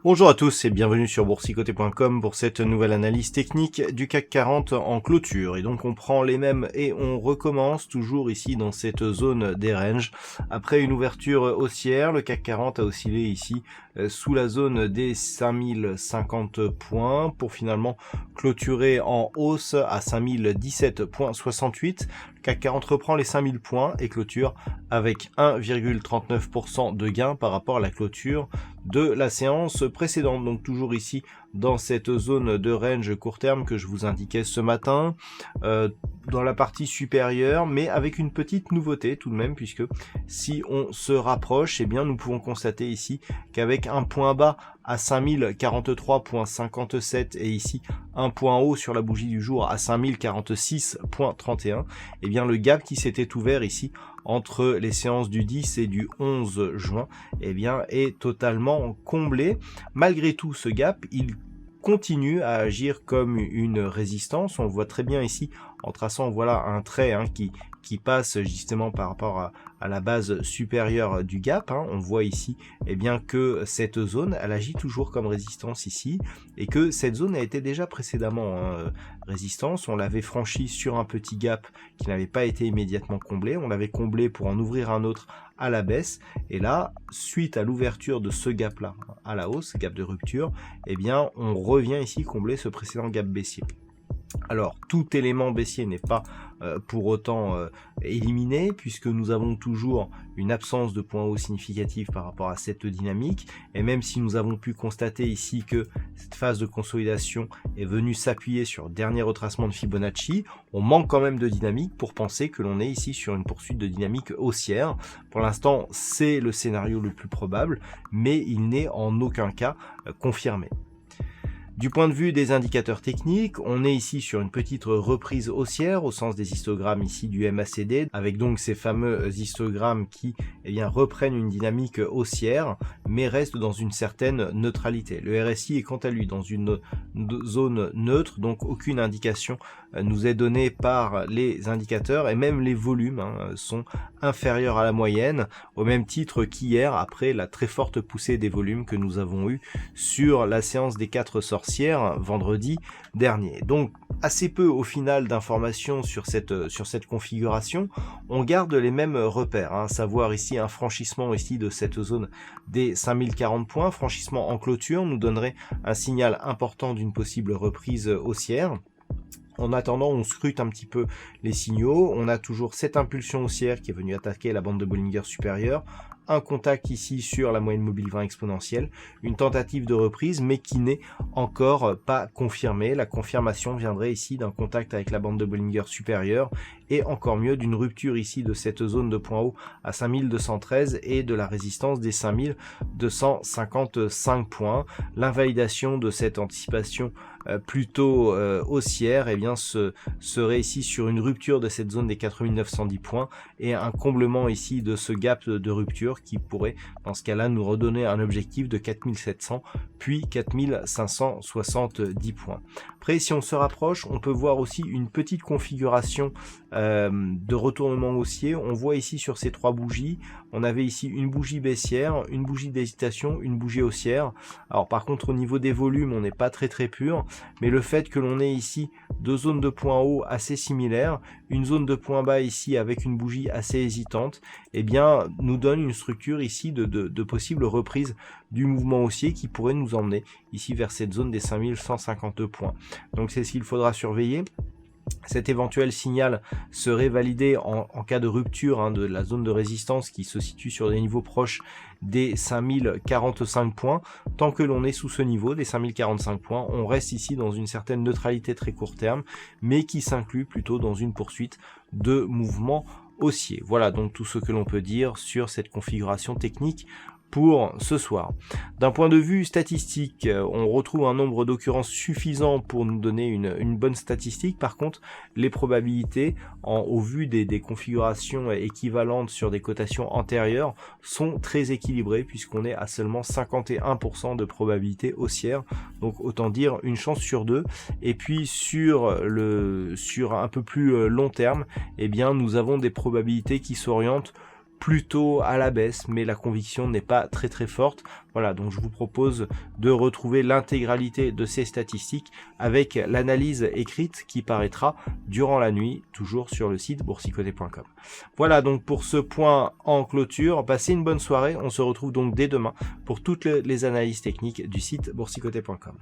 Bonjour à tous et bienvenue sur boursicoté.com pour cette nouvelle analyse technique du CAC 40 en clôture. Et donc on prend les mêmes et on recommence toujours ici dans cette zone des ranges. Après une ouverture haussière, le CAC 40 a oscillé ici sous la zone des 5050 points pour finalement clôturer en hausse à 5017,68. Le CAC 40 reprend les 5000 points et clôture avec 1,39% de gain par rapport à la clôture de la séance précédente. Donc toujours ici dans cette zone de range court terme que je vous indiquais ce matin, dans la partie supérieure, mais avec une petite nouveauté tout de même, puisque si on se rapproche, eh bien nous pouvons constater ici qu'avec un point bas à 5043,57 et ici un point haut sur la bougie du jour à 5046,31, eh bien le gap qui s'était ouvert ici entre les séances du 10 et du 11 juin, eh bien est totalement comblé. Malgré tout ce gap, il continue à agir comme une résistance. On le voit très bien ici en traçant, voilà un trait qui passe justement par rapport à la base supérieure du gap. On voit ici eh bien que cette zone elle agit toujours comme résistance ici et que cette zone a été déjà précédemment résistance. On l'avait franchi sur un petit gap qui n'avait pas été immédiatement comblé. On l'avait comblé pour en ouvrir un autre à la baisse, et là suite à l'ouverture de ce gap là à la hausse, gap de rupture, eh bien on revient ici combler ce précédent gap baissier. Alors tout élément baissier n'est pas pour autant éliminé, puisque nous avons toujours une absence de point haut significatif par rapport à cette dynamique, et même si nous avons pu constater ici que cette phase de consolidation est venue s'appuyer sur le dernier retracement de Fibonacci, on manque quand même de dynamique pour penser que l'on est ici sur une poursuite de dynamique haussière. Pour l'instant c'est le scénario le plus probable, mais il n'est en aucun cas confirmé. Du point de vue des indicateurs techniques, on est ici sur une petite reprise haussière au sens des histogrammes ici du MACD, avec donc ces fameux histogrammes qui reprennent une dynamique haussière, mais restent dans une certaine neutralité. Le RSI est quant à lui dans une zone neutre, donc aucune indication nous est donnée par les indicateurs, et même les volumes sont inférieurs à la moyenne, au même titre qu'hier, après la très forte poussée des volumes que nous avons eu sur la séance des 4 sorcières vendredi dernier. Donc assez peu au final d'informations sur cette configuration. On garde les mêmes repères, à savoir ici un franchissement ici de cette zone des 5040 points, franchissement en clôture nous donnerait un signal important d'une possible reprise haussière. En attendant, on scrute un petit peu les signaux. On a toujours cette impulsion haussière qui est venue attaquer la bande de Bollinger supérieure, un contact ici sur la moyenne mobile 20 exponentielle, une tentative de reprise mais qui n'est encore pas confirmée. La confirmation viendrait ici d'un contact avec la bande de Bollinger supérieure et encore mieux d'une rupture ici de cette zone de point haut à 5213 et de la résistance des 5255 points. L'invalidation de cette anticipation plutôt haussière serait ici sur une rupture de cette zone des 4910 points et un comblement ici de ce gap de rupture qui pourrait dans ce cas là nous redonner un objectif de 4700 puis 4570 points. Après si on se rapproche, on peut voir aussi une petite configuration de retournement haussier. On voit ici sur ces trois bougies, on avait ici une bougie baissière, une bougie d'hésitation, une bougie haussière. Alors par contre au niveau des volumes on n'est pas très pur, mais le fait que l'on ait ici deux zones de points haut assez similaires, une zone de points bas ici avec une bougie assez hésitante, eh bien nous donne une structure ici de possible reprise du mouvement haussier qui pourrait nous emmener ici vers cette zone des 5152 points. Donc c'est ce qu'il faudra surveiller. Cet éventuel signal serait validé en cas de rupture de la zone de résistance qui se situe sur des niveaux proches des 5045 points. Tant que l'on est sous ce niveau des 5045 points, on reste ici dans une certaine neutralité très court terme, mais qui s'inclut plutôt dans une poursuite de mouvement haussier. Voilà donc tout ce que l'on peut dire sur cette configuration technique pour ce soir. D'un point de vue statistique, on retrouve un nombre d'occurrences suffisant pour nous donner une bonne statistique. Par contre, les probabilités, au vu des configurations équivalentes sur des cotations antérieures, sont très équilibrées puisqu'on est à seulement 51% de probabilité haussière. Donc autant dire une chance sur deux. Et puis sur un peu plus long terme, eh bien nous avons des probabilités qui s'orientent plutôt à la baisse, mais la conviction n'est pas très forte. Voilà, donc je vous propose de retrouver l'intégralité de ces statistiques avec l'analyse écrite qui paraîtra durant la nuit, toujours sur le site boursicoté.com. Voilà donc pour ce point en clôture. Passez une bonne soirée, on se retrouve donc dès demain pour toutes les analyses techniques du site boursicoté.com.